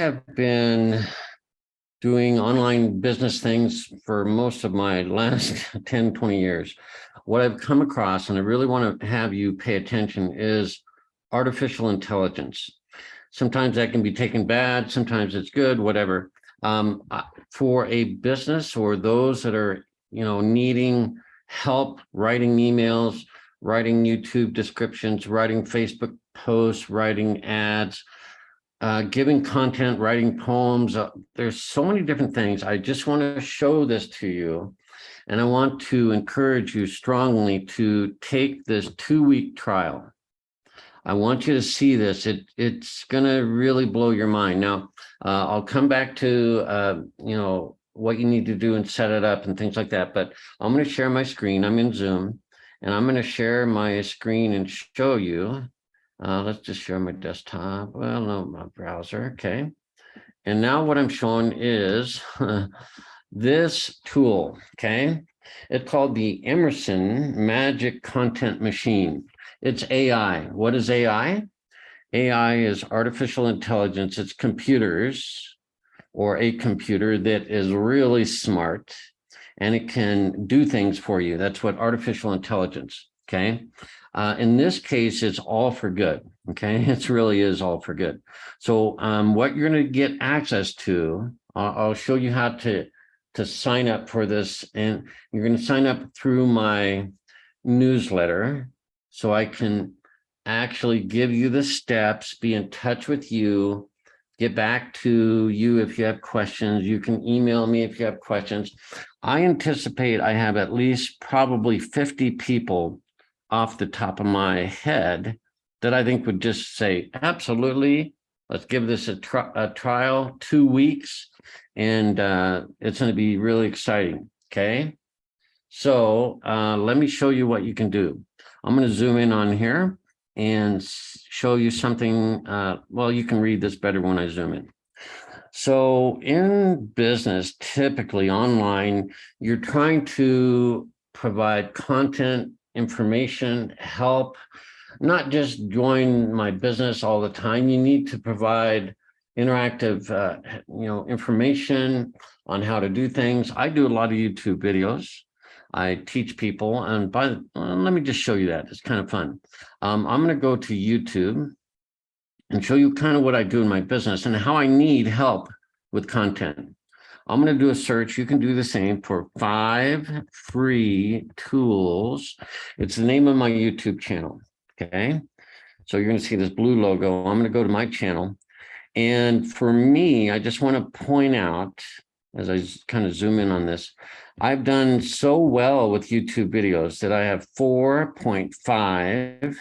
have been doing online business things for most of my last 10, 20 years. What I've come across, and I really want to have you pay attention, is artificial intelligence. Sometimes that can be taken bad, sometimes it's good, whatever. For a business or those that are, needing help writing emails, writing YouTube descriptions, writing Facebook posts, writing ads, giving content, writing poems. There's so many different things. I just want to show this to you. And I want to encourage you strongly to take this 2-week trial. I want you to see this. It's going to really blow your mind. Now, I'll come back to, what you need to do and set it up and things like that. But I'm going to share my screen. I'm in Zoom, and I'm going to share my screen and show you. Let's just share my desktop. Well, no, my browser. Okay. And now what I'm showing is this tool. Okay. It's called the Emerson Magic Content Machine. It's AI. What is AI? AI is artificial intelligence. It's computers, or a computer that is really smart, and it can do things for you. That's what artificial intelligence. Okay. In this case, it's all for good. Okay. It really is all for good. So what you're going to get access to, I'll show you how to sign up for this. And you're going to sign up through my newsletter so I can actually give you the steps, be in touch with you, get back to you if you have questions. You can email me if you have questions. I anticipate I have at least probably 50 people off the top of my head that I think would just say, absolutely, let's give this a trial, 2 weeks, and it's going to be really exciting. Okay. So let me show you what you can do. I'm going to zoom in on here and show you something. Well, you can read this better when I zoom in. So in business, typically online, you're trying to provide content, information, help, not just join my business all the time. You need to provide interactive, information on how to do things. I do a lot of YouTube videos. I teach people, and let me just show you that. It's kind of fun. I'm going to go to YouTube and show you kind of what I do in my business and how I need help with content. I'm going to do a search. You can do the same for 5 free tools. It's the name of my YouTube channel. Okay. So you're going to see this blue logo. I'm going to go to my channel. And for me, I just want to point out, as I kind of zoom in on this, I've done so well with YouTube videos that I have 4.5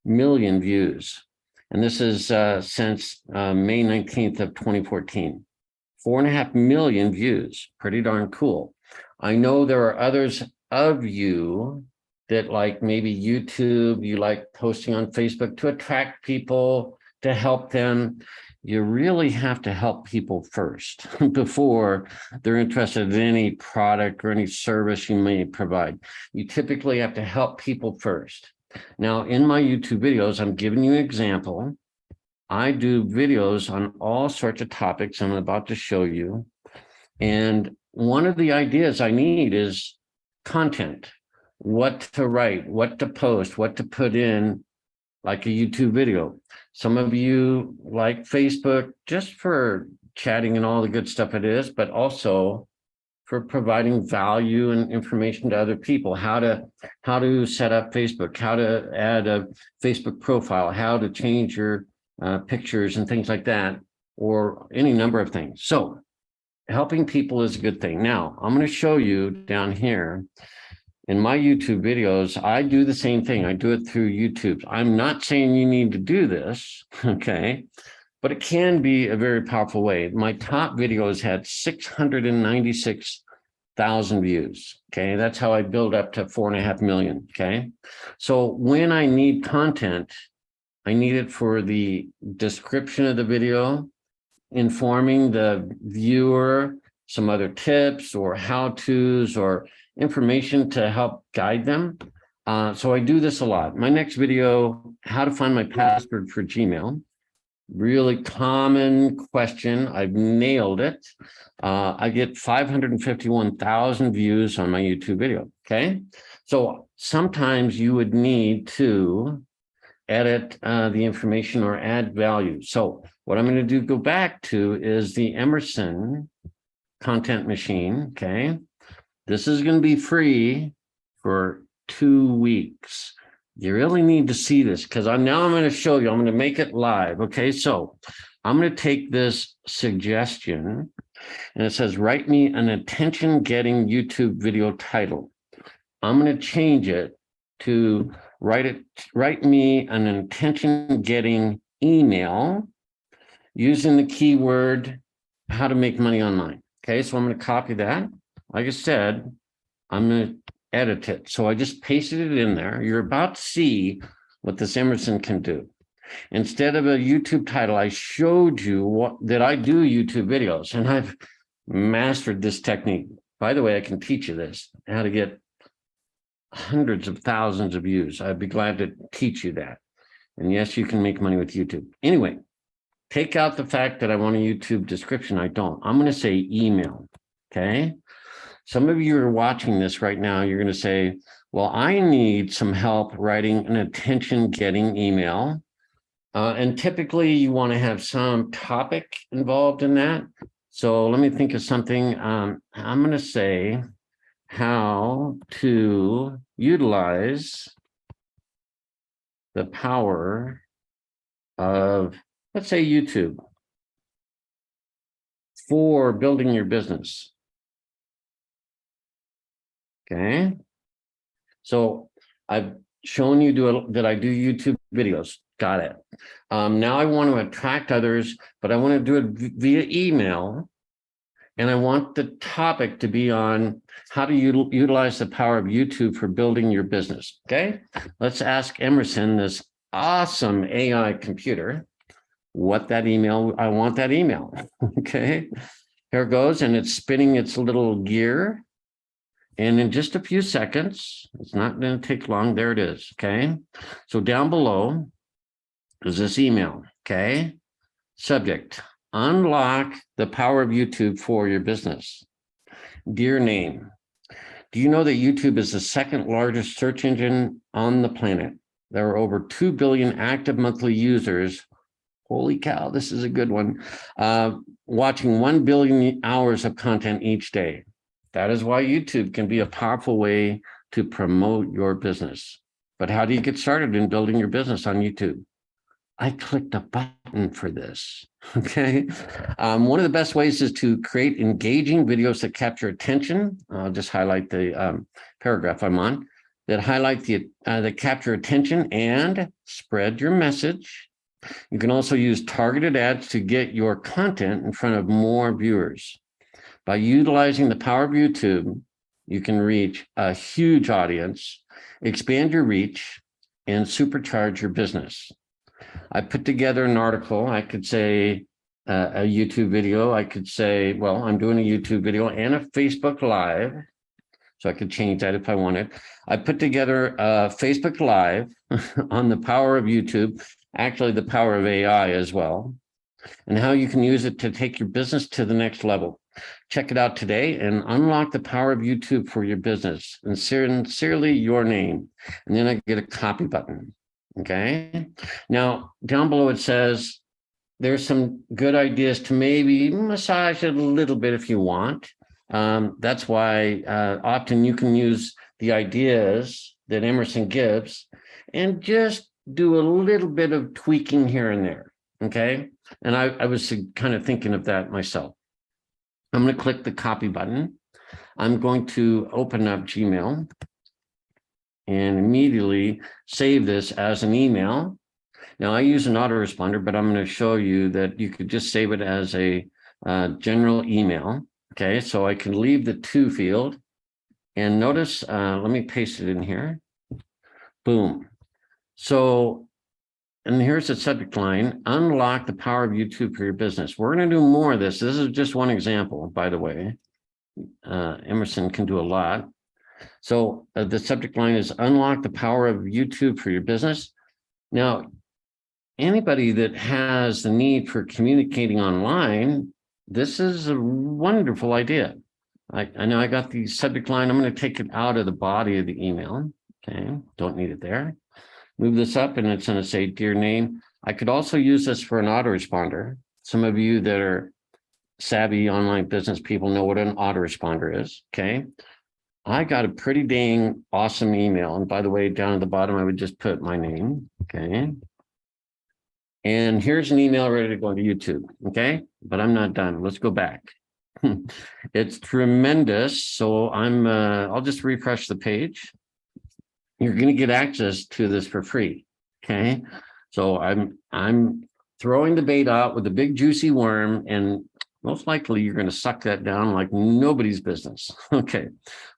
million views. And this is since May 19th of 2014. 4.5 million views. Pretty darn cool. I know there are others of you that like maybe YouTube, you like posting on Facebook to attract people, to help them. You really have to help people first before they're interested in any product or any service you may provide. You typically have to help people first. Now, in my YouTube videos, I'm giving you an example. I do videos on all sorts of topics I'm about to show you. And one of the ideas I need is content, what to write, what to post, what to put in, like a YouTube video. Some of you like Facebook just for chatting and all the good stuff it is, but also for providing value and information to other people, how to set up Facebook, how to add a Facebook profile, how to change your pictures and things like that, or any number of things. So helping people is a good thing. Now, I'm going to show you down here in my YouTube videos, I do the same thing. I do it through YouTube. I'm not saying you need to do this, okay? But it can be a very powerful way. My top videos had 696,000 views, okay? That's how I build up to 4.5 million, okay? So when I need content, I need it for the description of the video, informing the viewer, some other tips or how-tos or information to help guide them. So I do this a lot. My next video, how to find my password for Gmail. Really common question. I've nailed it. I get 551,000 views on my YouTube video. Okay. So sometimes you would need to edit the information or add value. So what I'm going to do, go back to, is the Emerson content machine. Okay. This is going to be free for 2 weeks. You really need to see this because I'm going to show you. I'm going to make it live. Okay, so I'm going to take this suggestion and it says, write me an attention-getting YouTube video title. I'm going to change it to write me an attention-getting email using the keyword how to make money online. Okay, so I'm going to copy that. Like I said, I'm going to edit it. So I just pasted it in there. You're about to see what this Emerson can do. Instead of a YouTube title, I showed you that I do YouTube videos, and I've mastered this technique. By the way, I can teach you this, how to get hundreds of thousands of views. I'd be glad to teach you that. And yes, you can make money with YouTube. Anyway, take out the fact that I want a YouTube description. I don't. I'm going to say email. Okay. Some of you are watching this right now. You're going to say, well, I need some help writing an attention-getting email. And typically you want to have some topic involved in that. So let me think of something. I'm going to say how to utilize the power of, let's say, YouTube for building your business. Okay, so I've shown you that I do YouTube videos. Got it. Now I want to attract others, but I want to do it via email. And I want the topic to be on how to utilize the power of YouTube for building your business. Okay, let's ask Emerson, this awesome AI computer, what that email, I want that email. Okay, here it goes, and it's spinning its little gear. And in just a few seconds, it's not going to take long. There it is. Okay. So down below is this email. Okay. Subject: unlock the power of YouTube for your business. Dear name, do you know that YouTube is the second largest search engine on the planet? There are over 2 billion active monthly users. Holy cow, this is a good one. Watching 1 billion hours of content each day. That is why YouTube can be a powerful way to promote your business. But how do you get started in building your business on YouTube? I clicked a button for this. Okay. One of the best ways is to create engaging videos that capture attention. I'll just highlight the paragraph I'm on, that highlight that capture attention and spread your message. You can also use targeted ads to get your content in front of more viewers. By utilizing the power of YouTube, you can reach a huge audience, expand your reach, and supercharge your business. I put together an article. I could say a YouTube video. I could say, well, I'm doing a YouTube video and a Facebook Live. So I could change that if I wanted. I put together a Facebook Live on the power of YouTube, actually the power of AI as well, and how you can use it to take your business to the next level. Check it out today and unlock the power of YouTube for your business. And sincerely, your name. And then I get a copy button. Okay. Now, down below it says there's some good ideas to maybe massage it a little bit if you want. That's why often you can use the ideas that Emerson gives and just do a little bit of tweaking here and there. Okay. And I was kind of thinking of that myself. I'm going to click the copy button. I'm going to open up Gmail and immediately save this as an email. Now I use an autoresponder, but I'm going to show you that you could just save it as a general email. Okay, so I can leave the to field and notice, let me paste it in here. Boom. So, and here's the subject line: unlock the power of YouTube for your business. We're going to do more of this. This is just one example, by the way. Emerson can do a lot. So the subject line is unlock the power of YouTube for your business. Now, anybody that has the need for communicating online, this is a wonderful idea. I know I got the subject line. I'm going to take it out of the body of the email. Okay, don't need it there. Move this up and it's going to say dear name. I could also use this for an autoresponder. Some of you that are savvy online business people know what an autoresponder is. Okay. I got a pretty dang awesome email. And by the way, down at the bottom, I would just put my name. Okay. And here's an email ready to go into YouTube. Okay. But I'm not done. Let's go back. It's tremendous. So I'll just refresh the page. You're going to get access to this for free. Okay. So I'm throwing the bait out with a big juicy worm, and most likely you're going to suck that down like nobody's business. Okay.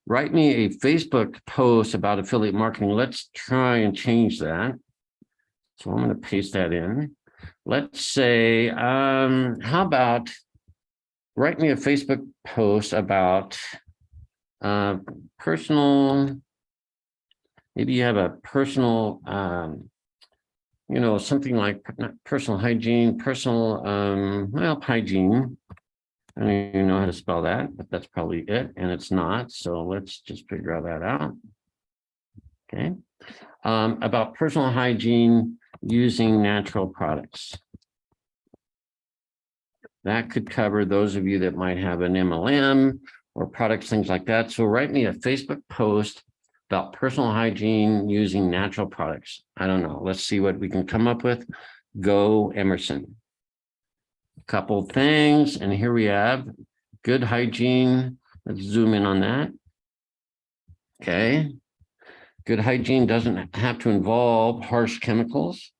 Write me a Facebook post about affiliate marketing. Let's try and change that. So I'm going to paste that in. Let's say, how about write me a Facebook post about personal, maybe you have a personal, something like personal hygiene, hygiene. I don't even know how to spell that, but that's probably it. And it's not. So let's just figure all that out. Okay. About personal hygiene using natural products. That could cover those of you that might have an MLM or products, things like that. So write me a Facebook post about personal hygiene using natural products. I don't know. Let's see what we can come up with. Go Emerson. A couple things, and here we have good hygiene. Let's zoom in on that. Okay. Good hygiene doesn't have to involve harsh chemicals.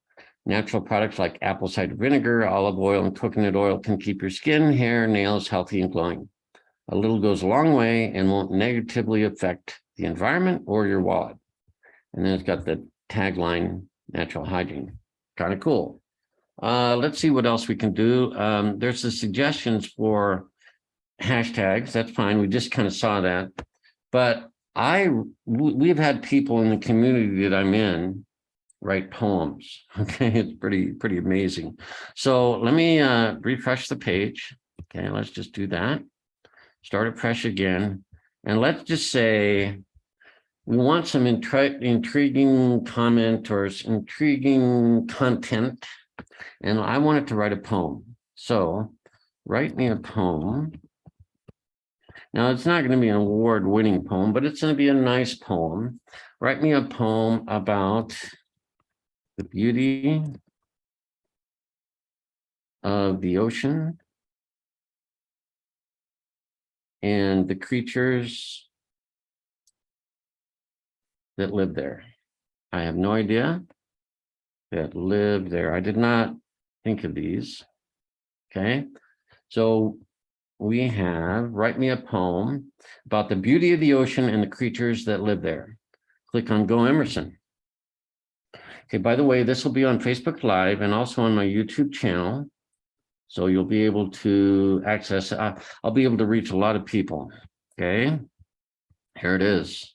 Natural products like apple cider vinegar, olive oil, and coconut oil can keep your skin, hair, nails healthy and glowing. A little goes a long way and won't negatively affect the environment or your wallet. And then it's got the tagline, natural hygiene. Kind of cool. Let's see what else we can do. There's the suggestions for hashtags. That's fine. We just kind of saw that. But we've had people in the community that I'm in write poems. Okay, it's pretty amazing. So let me refresh the page. Okay, let's just do that. Start it fresh again. And let's just say we want some intriguing comment or intriguing content. And I wanted to write a poem. So write me a poem. Now, it's not going to be an award-winning poem, but it's going to be a nice poem. Write me a poem about the beauty of the ocean and the creatures that live there. I have no idea that live there. I did not think of these. Okay, so we have, write me a poem about the beauty of the ocean and the creatures that live there. Click on Go Emerson. Okay, by the way, this will be on Facebook Live and also on my YouTube channel. So you'll be able to access, I'll be able to reach a lot of people. Okay, here it is.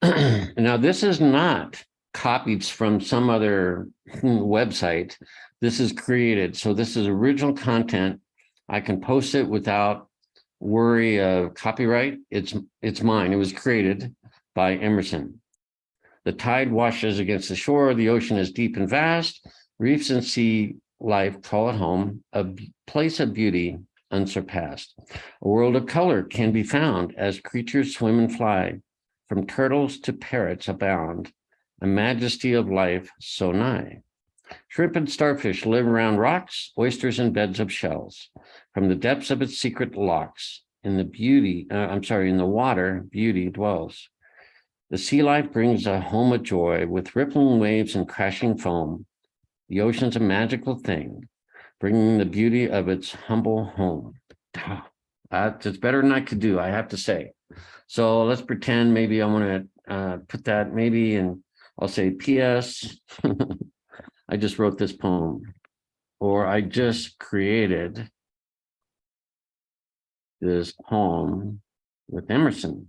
Now, this is not copied from some other website. This is created. So this is original content. I can post it without worry of copyright. It's mine. It was created by Emerson. The tide washes against the shore. The ocean is deep and vast. Reefs and sea life call it home, a place of beauty unsurpassed. A world of color can be found as creatures swim and fly. From turtles to parrots abound, a majesty of life so nigh. Shrimp and starfish live around rocks, oysters in beds of shells. From the depths of its secret locks, in the water, beauty dwells. The sea life brings a home of joy with rippling waves and crashing foam. The ocean's a magical thing, bringing the beauty of its humble home. It's better than I could do, I have to say. So let's pretend maybe I want to put that maybe, and I'll say P.S. I just wrote this poem, or I just created this poem with Emerson.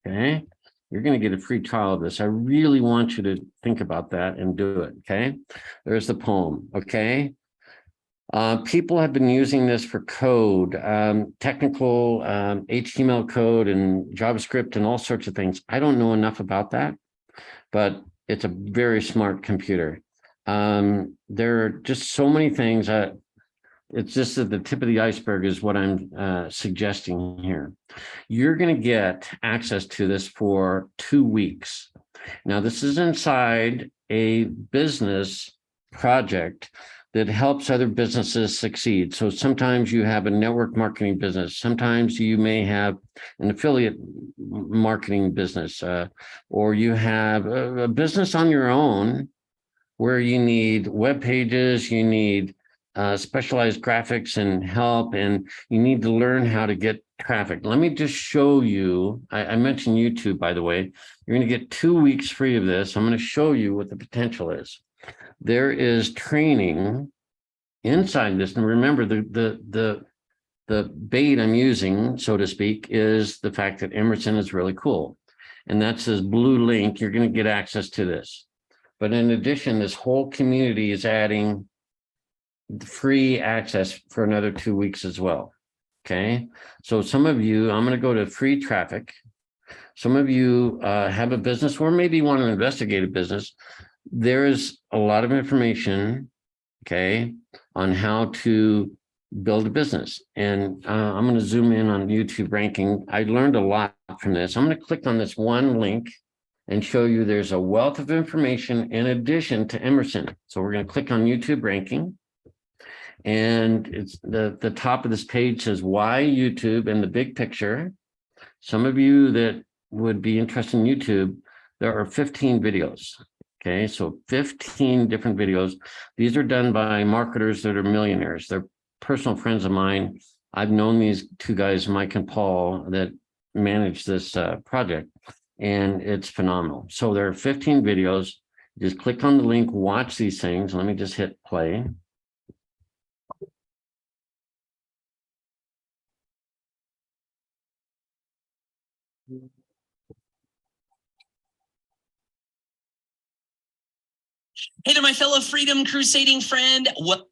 Okay, You're going to get a free trial of this. I really want you to think about that and do it. Okay. There's the poem. Okay. People have been using this for code, technical HTML code and JavaScript and all sorts of things. I don't know enough about that, but it's a very smart computer. There are just so many things. It's just at the tip of the iceberg is what I'm suggesting here. You're going to get access to this for 2 weeks. Now, this is inside a business project that helps other businesses succeed. So sometimes you have a network marketing business. Sometimes you may have an affiliate marketing business, or you have a business on your own where you need web pages, you need specialized graphics and help, and you need to learn how to get traffic. Let me just show you. I mentioned YouTube, by the way. You're going to get 2 weeks free of this. I'm going to show you what the potential is. There is training inside this, and remember the bait I'm using, so to speak, is the fact that Emerson is really cool, and that's this blue link. You're going to get access to this, but in addition, this whole community is adding free access for another 2 weeks as well. Okay, so some of you, I'm going to go to free traffic. Some of you have a business or maybe want to investigate a business. There is a lot of information, okay, on how to build a business. And I'm going to zoom in on YouTube ranking. I learned a lot from this. I'm going to click on this one link and show you there's a wealth of information in addition to Emerson. So we're going to click on YouTube ranking. And it's the top of this page says why YouTube and the big picture. Some of you that would be interested in YouTube, there are 15 videos. Okay, so 15 different videos. These are done by marketers that are millionaires. They're personal friends of mine. I've known these two guys, Mike and Paul, that manage this project, and it's phenomenal. So there are 15 videos. Just click on the link, watch these things. Let me just hit play. Hey there, my fellow freedom crusading friend. What?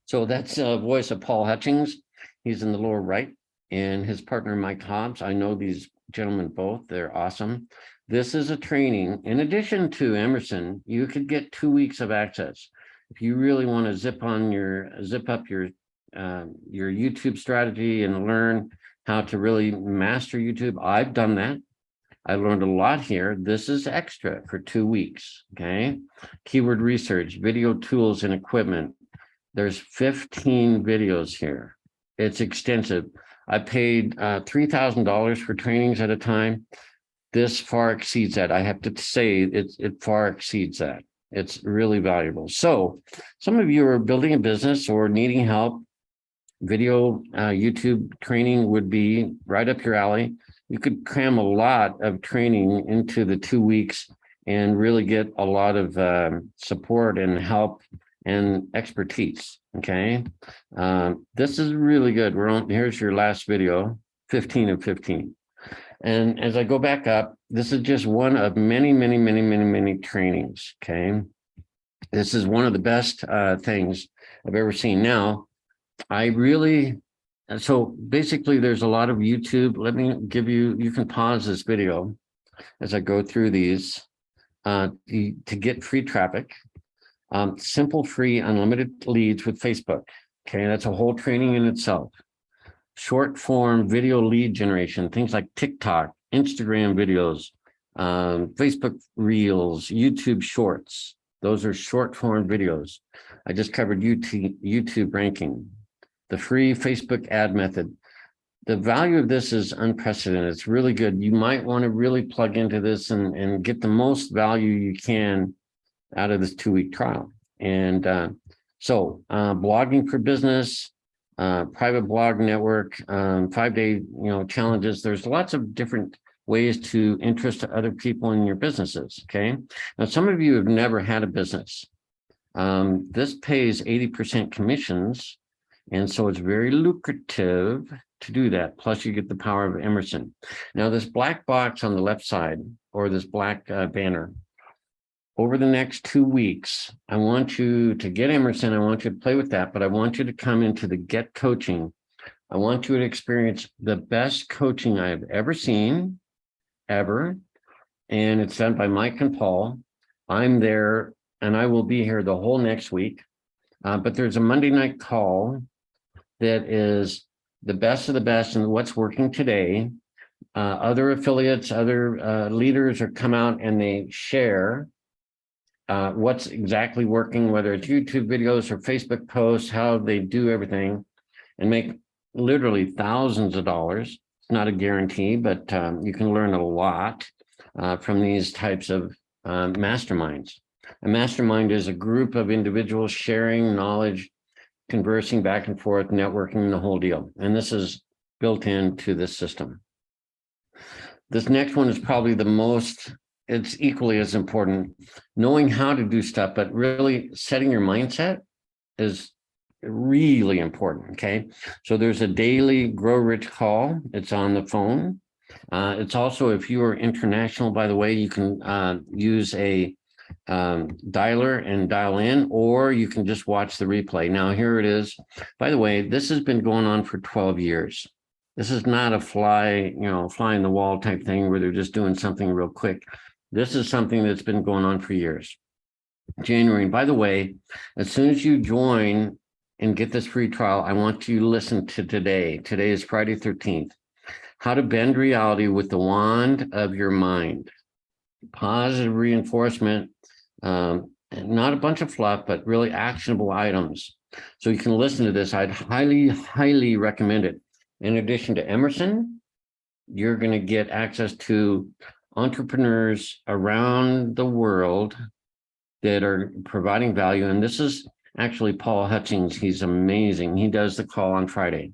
So that's a voice of Paul Hutchings. He's in the lower right, and his partner, Mike Hobbs. I know these gentlemen both. They're awesome. This is a training. In addition to Emerson, you could get 2 weeks of access. If you really want to zip up your YouTube strategy and learn how to really master YouTube, I've done that. I learned a lot here. This is extra for 2 weeks, okay? Keyword research, video tools and equipment. There's 15 videos here. It's extensive. I paid $3,000 for trainings at a time. This far exceeds that. I have to say it far exceeds that. It's really valuable. So some of you are building a business or needing help. Video YouTube training would be right up your alley. You could cram a lot of training into the 2 weeks and really get a lot of support and help and expertise. Okay, this is really good. Here's your last video, 15 of 15. And as I go back up, this is just one of many trainings. Okay, this is one of the best things I've ever seen. Now, so basically there's a lot of YouTube. Let me give you can pause this video as I go through these to get free traffic. Simple, free, unlimited leads with Facebook. Okay, that's a whole training in itself. Short form video lead generation, things like TikTok, Instagram videos, Facebook Reels, YouTube Shorts. Those are short form videos. I just covered YouTube ranking. The free Facebook ad method. The value of this is unprecedented. It's really good. You might want to really plug into this and get the most value you can out of this 2 week trial. And blogging for business, private blog network, 5-day challenges. There's lots of different ways to interest other people in your businesses. Okay. Now, some of you have never had a business. This pays 80% commissions. And so it's very lucrative to do that. Plus you get the power of Emerson. Now this black box on the left side, or this black banner, over the next 2 weeks, I want you to get Emerson. I want you to play with that, but I want you to come into the Get Coaching. I want you to experience the best coaching I've ever seen, ever. And it's done by Mike and Paul. I'm there and I will be here the whole next week. But there's a Monday night call that is the best of the best and what's working today. Other affiliates, other leaders are come out and they share what's exactly working, whether it's YouTube videos or Facebook posts, how they do everything, and make literally thousands of dollars. It's not a guarantee, but you can learn a lot from these types of masterminds. A mastermind is a group of individuals sharing knowledge, conversing back and forth, networking, the whole deal. And this is built into this system. This next one is probably the most, it's equally as important. Knowing how to do stuff, but really setting your mindset is really important, okay? So there's a daily Grow Rich call. It's on the phone. It's also, if you are international, by the way, you can use a dialer and dial in, or you can just watch the replay. Now, here it is. By the way, this has been going on for 12 years. This is not a fly in the wall type thing where they're just doing something real quick. This is something that's been going on for years. January, and by the way, as soon as you join and get this free trial, I want you to listen to today. Today is Friday 13th. How to bend reality with the wand of your mind. Positive reinforcement, not a bunch of fluff, but really actionable items. So you can listen to this. I'd highly, highly recommend it. In addition to Emerson, you're going to get access to entrepreneurs around the world that are providing value. And this is actually Paul Hutchings. He's amazing. He does the call on Friday.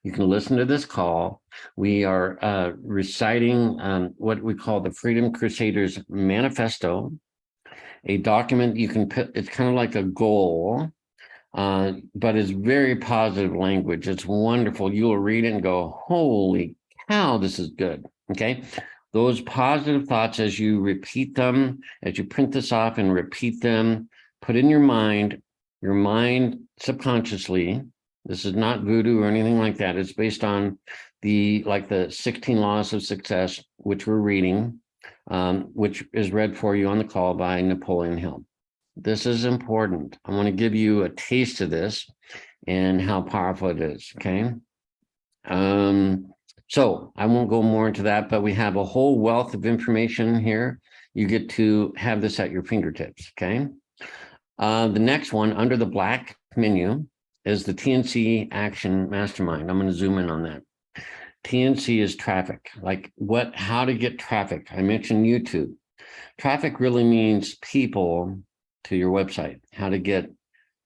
You can listen to this call. We are reciting what we call the Freedom Crusaders Manifesto, a document you can put, it's kind of like a goal, but it's very positive language. It's wonderful. You'll read it and go, holy cow, this is good, okay? Those positive thoughts, as you repeat them, as you print this off and repeat them, put in your mind subconsciously. This is not voodoo or anything like that. It's based on the 16 laws of success, which we're reading, which is read for you on the call by Napoleon Hill. This is important. I want to give you a taste of this and how powerful it is, okay? So I won't go more into that, but we have a whole wealth of information here. You get to have this at your fingertips, okay? The next one under the black menu is the TNC Action Mastermind. I'm going to zoom in on that. TNC is traffic, how to get traffic. I mentioned YouTube. Traffic really means people to your website, how to get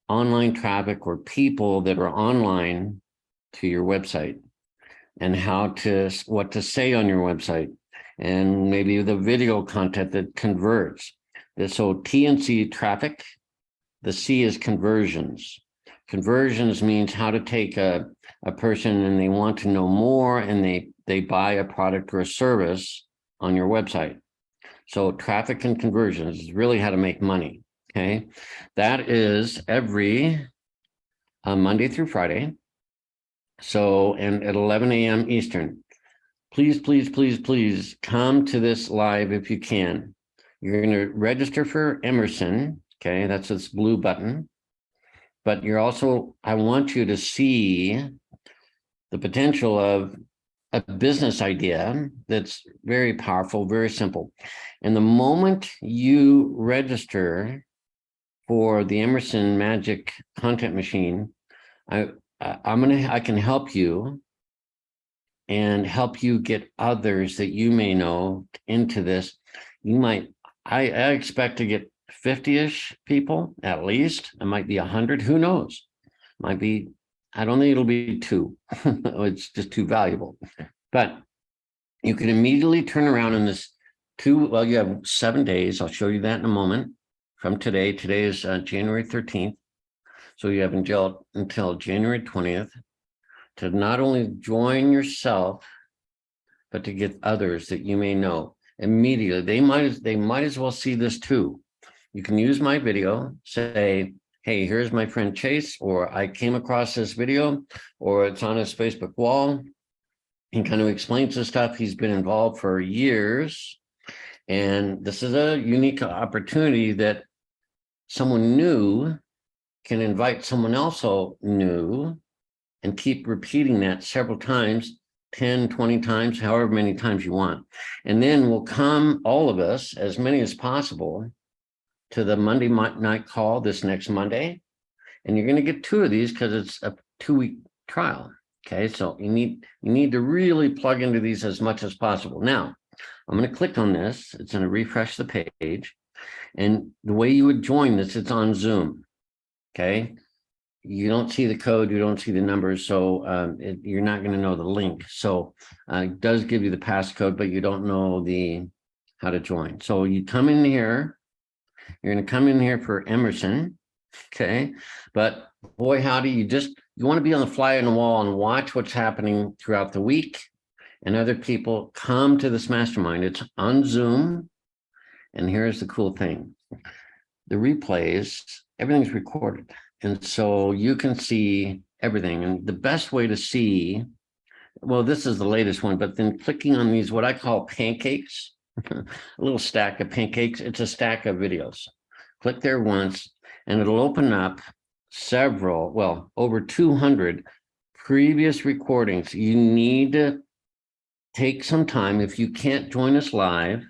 online traffic or people that are online to your website, and what to say on your website, and maybe the video content that converts. So TNC traffic, the C is conversions. Conversions means how to take a person and they want to know more and they buy a product or a service on your website. So traffic and conversions is really how to make money, okay? That is every Monday through Friday. So, and at 11 a.m. Eastern. Please, please, please, please come to this live if you can. You're going to register for Emerson, okay? That's this blue button. But I want you to see the potential of a business idea that's very powerful, very simple. And the moment you register for the Emerson Magic Content Machine, I can help you and help you get others that you may know into this. I expect to get 50-ish people at least. It might be 100, who knows? Might be, I don't think it'll be 2. It's just too valuable. But you can immediately turn around in this you have 7 days. I'll show you that in a moment from today. Today is January 13th. So you have until January 20th to not only join yourself, but to get others that you may know immediately. They might as well see this too. You can use my video, say, hey, here's my friend Chase, or I came across this video, or it's on his Facebook wall. He kind of explains the stuff. He's been involved for years. And this is a unique opportunity that someone new can invite someone else new and keep repeating that several times, 10, 20 times, however many times you want. And then we'll come, all of us, as many as possible, to the Monday night call this next Monday. And you're going to get 2 of these because it's a 2-week trial. Okay, so you need to really plug into these as much as possible. Now, I'm going to click on this. It's going to refresh the page. And the way you would join this, it's on Zoom. Okay, you don't see the code, you don't see the numbers, so you're not going to know the link. So it does give you the passcode, but you don't know how to join. So you come in here. You're going to come in here for Emerson. Okay, but boy, howdy, you want to be on the fly on the wall and watch what's happening throughout the week. And other people come to this mastermind. It's on Zoom. And here's the cool thing. The replays, everything's recorded. And so you can see everything. And the best way to see, well, this is the latest one, but then clicking on these, what I call pancakes, a little stack of pancakes, it's a stack of videos. Click there once, and it'll open up over 200 previous recordings. You need to take some time. If you can't join us live,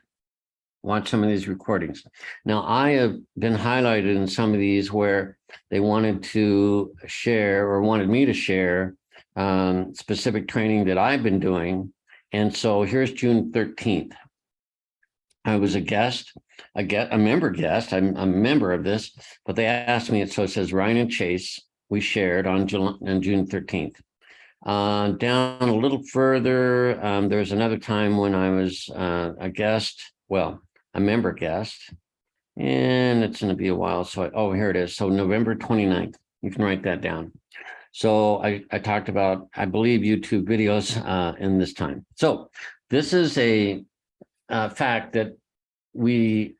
watch some of these recordings. Now, I have been highlighted in some of these where they wanted to share or wanted me to share specific training that I've been doing. And so here's June 13th. I was a guest, a member guest. I'm a member of this, but they asked me, so it says Ryan and Chase, we shared on June 13th. Down a little further, there's another time when I was a guest, a member guest, and it's going to be a while. So, here it is. So November 29th, you can write that down. So I talked about, I believe, YouTube videos in this time. So this is a fact that we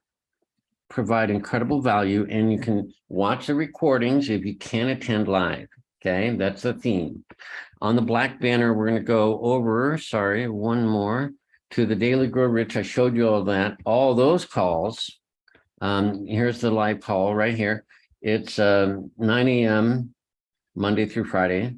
provide incredible value, and you can watch the recordings if you can't attend live. Okay, that's the theme. On the black banner, we're going to go over, one more, to the Daily Grow Rich. I showed you all that, all those calls. Here's the live call right here. It's 9 a.m. Monday through Friday,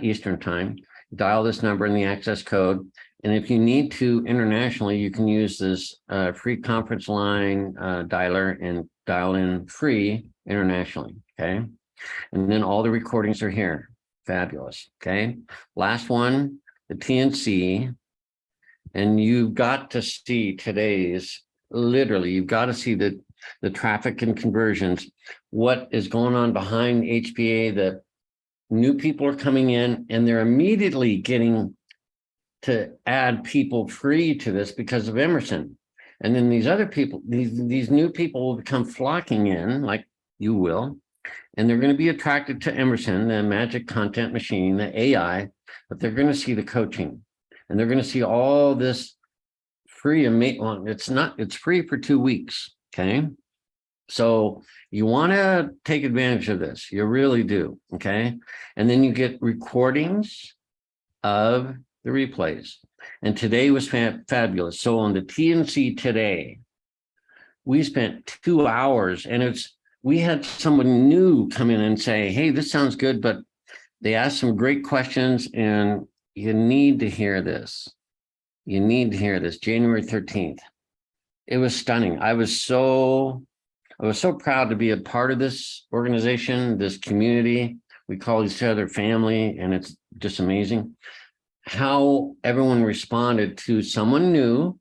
Eastern time. Dial this number and the access code. And if you need to internationally, you can use this free conference line dialer and dial in free internationally, okay? And then all the recordings are here. Fabulous, okay? Last one, the TNC. And you've got to see today's, literally, you've got to see the traffic and conversions, what is going on behind HPA, that new people are coming in and they're immediately getting to add people free to this because of Emerson. And then these other people, these new people will become flocking in, like you will, and they're going to be attracted to Emerson, the magic content machine, the AI, but they're going to see the coaching, and they're going to see all this free. It's free for 2 weeks. Okay. So you want to take advantage of this. You really do. Okay. And then you get recordings of the replays. And today was fabulous. So on the TNC today, we spent 2 hours, and we had someone new come in and say, hey, this sounds good, but they asked some great questions, and you need to hear this. You need to hear this. January 13th. It was stunning. I was so proud to be a part of this organization, this community. We call each other family, and it's just amazing how everyone responded to someone new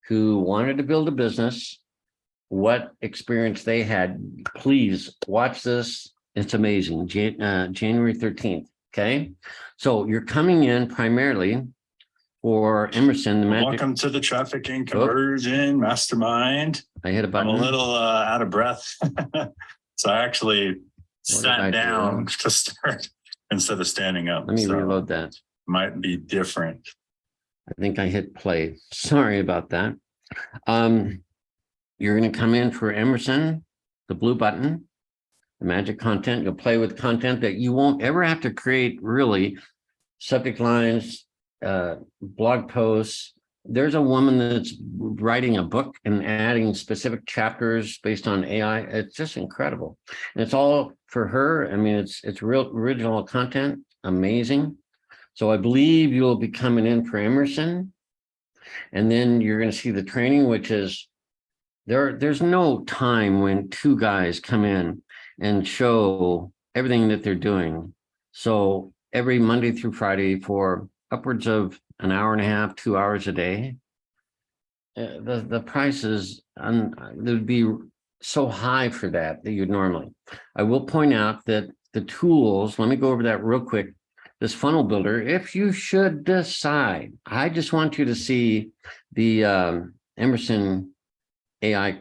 who wanted to build a business, what experience they had. Please watch this. It's amazing. January 13th. Okay. So you're coming in primarily for Emerson. Welcome to the Trafficking Conversion Mastermind. I hit a button. I'm a little out of breath. So I actually sat down to start instead of standing up. Let me So reload that. might be different. I think I hit play. Sorry about that. You're going to come in for Emerson, the blue button, the magic content. You'll play with content that you won't ever have to create, really. Subject lines, blog posts. There's a woman that's writing a book and adding specific chapters based on AI. It's just incredible. And it's all for her. I mean, it's real original content, amazing. So I believe you'll be coming in for Emerson. And then you're going to see the training, which is there's no time when two guys come in and show everything that they're doing. So every Monday through Friday for upwards of an hour and a half, 2 hours a day, the prices would be so high for that you'd normally. I will point out that the tools, let me go over that real quick. This funnel builder, if you should decide, I just want you to see the Emerson AI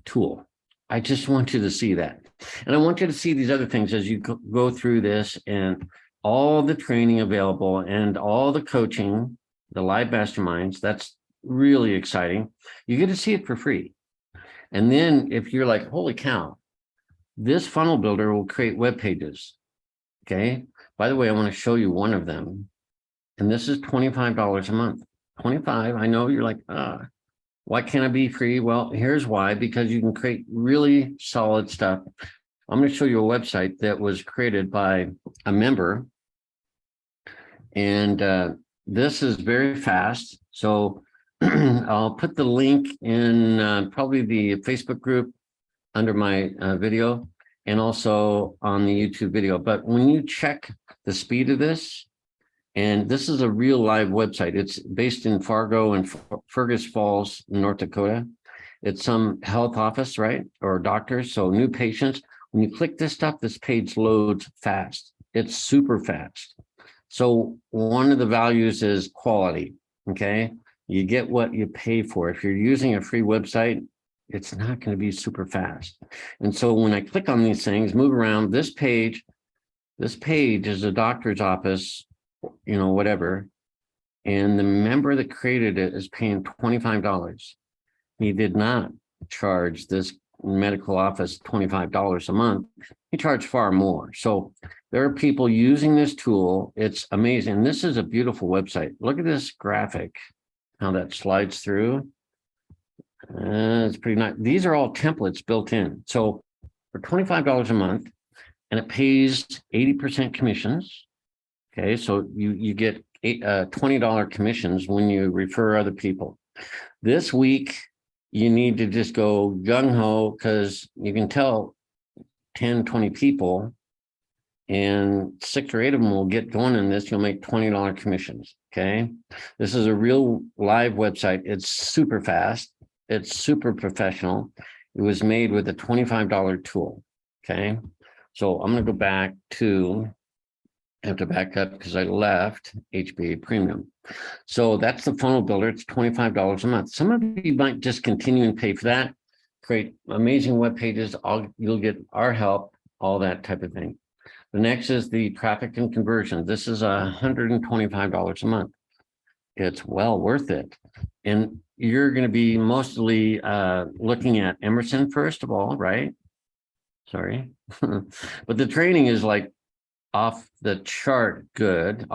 tool. I just want you to see that. And I want you to see these other things as you go through this, and all the training available and all the coaching, the live masterminds. That's really exciting. You get to see it for free. And then if you're like, holy cow, this funnel builder will create web pages. Okay. By the way, I want to show you one of them. And this is $25 a month. 25. I know you're like, why can't it be free? Well, here's why, because you can create really solid stuff. I'm going to show you a website that was created by a member. And this is very fast. So I'll put the link in probably the Facebook group under my video, and also on the YouTube video. But when you check the speed of this, and this is a real live website. It's based in Fargo and Fergus Falls, North Dakota. It's some health office, right? Or doctors. So new patients. When you click this stuff, this page loads fast. It's super fast. So one of the values is quality, okay? You get what you pay for. If you're using a free website, it's not going to be super fast. And so when I click on these things, move around, this page is a doctor's office, you know, whatever. And the member that created it is paying $25. He did not charge this medical office $25 a month. He charged far more. So there are people using this tool. It's amazing. This is a beautiful website. Look at this graphic, how that slides through. It's pretty nice. These are all templates built in. So for $25 a month, and it pays 80% commissions. Okay, so you get $20 commissions when you refer other people. This week, you need to just go gung-ho, because you can tell 10, 20 people, and 6 or 8 of them will get going in this. You'll make $20 commissions, okay? This is a real live website. It's super fast. It's super professional. It was made with a $25 tool, okay? So I'm going to go back to, I have to back up because I left HBA Premium. So that's the funnel builder. It's $25 a month. Some of you might just continue and pay for that, create amazing web pages. You'll get our help, all that type of thing. The next is the traffic and conversion. This is $125 a month. It's well worth it. And you're going to be mostly looking at Emerson first of all, right? Sorry. But the training is like off the chart good,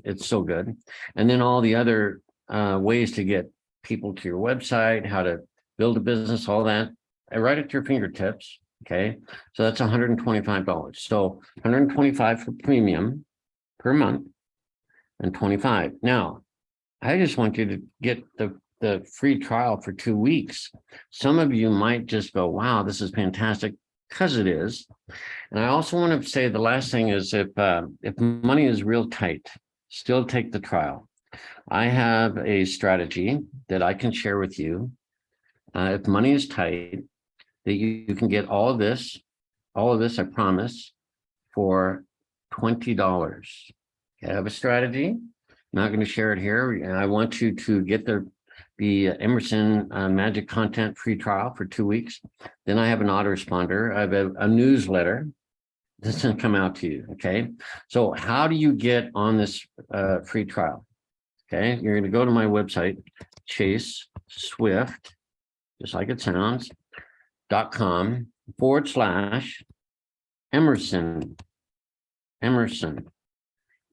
it's so good. And then all the other ways to get people to your website, how to build a business, all that, right at your fingertips. Okay, so that's $125. So $125 for premium per month and $25. Now, I just want you to get the free trial for 2 weeks. Some of you might just go, wow, this is fantastic, because it is. And I also want to say the last thing is if money is real tight, still take the trial. I have a strategy that I can share with you. If money is tight, that you can get all of this, I promise, for $20. Okay, I have a strategy. I'm not going to share it here. And I want you to get the Emerson Magic Content free trial for 2 weeks. Then I have an autoresponder. I have a newsletter This is going to come out to you. Okay. So how do you get on this free trial? Okay. You're going to go to my website, Chase Swift, just like it sounds, .com/Emerson,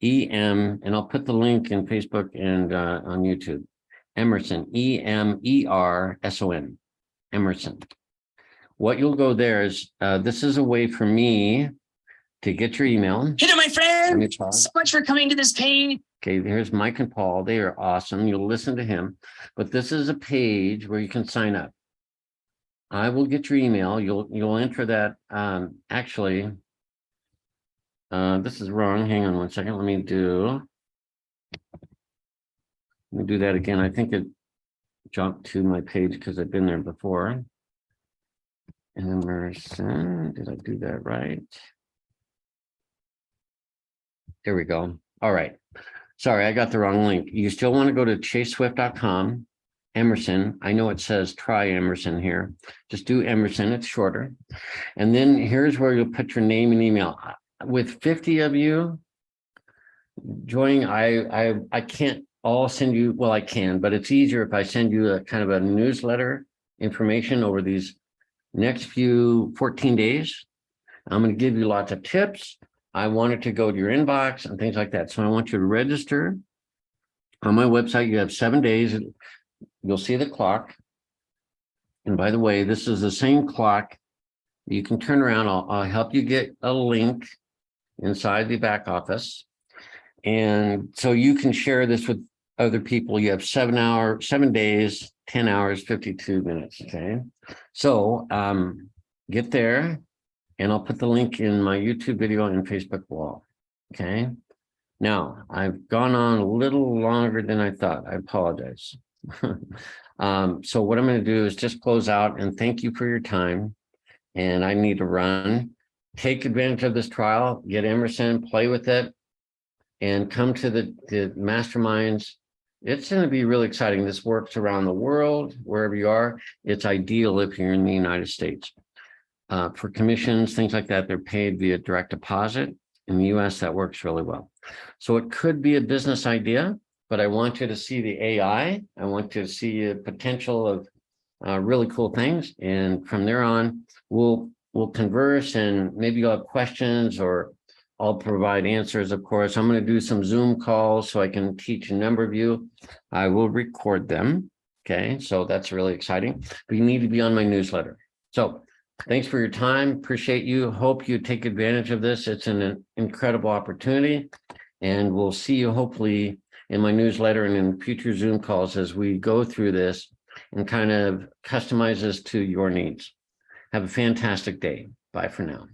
and I'll put the link in Facebook and on YouTube. Emerson, EMERSON, Emerson. What you'll go there is, this is a way for me to get your email. Hey there, my friend. Let me pause. So much for coming to this page. Okay, here's Mike and Paul. They are awesome. You'll listen to him, but this is a page where you can sign up. I will get your email. You'll enter that. Actually, this is wrong. Hang on one second. Let me do that again. I think it jumped to my page because I've been there before. Emerson, did I do that right? There we go. All right. Sorry, I got the wrong link. You still want to go to chaseswift.com, Emerson. I know it says try Emerson here. Just do Emerson, it's shorter. And then here's where you'll put your name and email. With 50 of you joining, I can't all send you, well, I can, but it's easier if I send you a kind of a newsletter information over these next few 14 days. I'm going to give you lots of tips. I want it to go to your inbox and things like that. So I want you to register on my website. You have 7 days. You'll see the clock. And by the way, this is the same clock. You can turn around. I'll help you get a link inside the back office. And so you can share this with other people. You have 7 days, 10 hours, 52 minutes. Okay. So get there. And I'll put the link in my YouTube video and Facebook wall. Okay. Now, I've gone on a little longer than I thought. I apologize. So what I'm going to do is just close out and thank you for your time. And I need to run. Take advantage of this trial, get Emerson, play with it, and come to the masterminds. It's going to be really exciting. This works around the world, wherever you are. It's ideal if you're in the United States. For commissions, things like that, they're paid via direct deposit. In the US, that works really well. So it could be a business idea, but I want you to see the AI. I want you to see a potential of really cool things. And from there on, we'll converse, and maybe you'll have questions, or I'll provide answers, of course. I'm going to do some Zoom calls so I can teach a number of you. I will record them. Okay, so that's really exciting. But you need to be on my newsletter. So thanks for your time. Appreciate you. Hope you take advantage of this. It's an incredible opportunity. And we'll see you hopefully in my newsletter and in future Zoom calls as we go through this and kind of customize this to your needs. Have a fantastic day. Bye for now.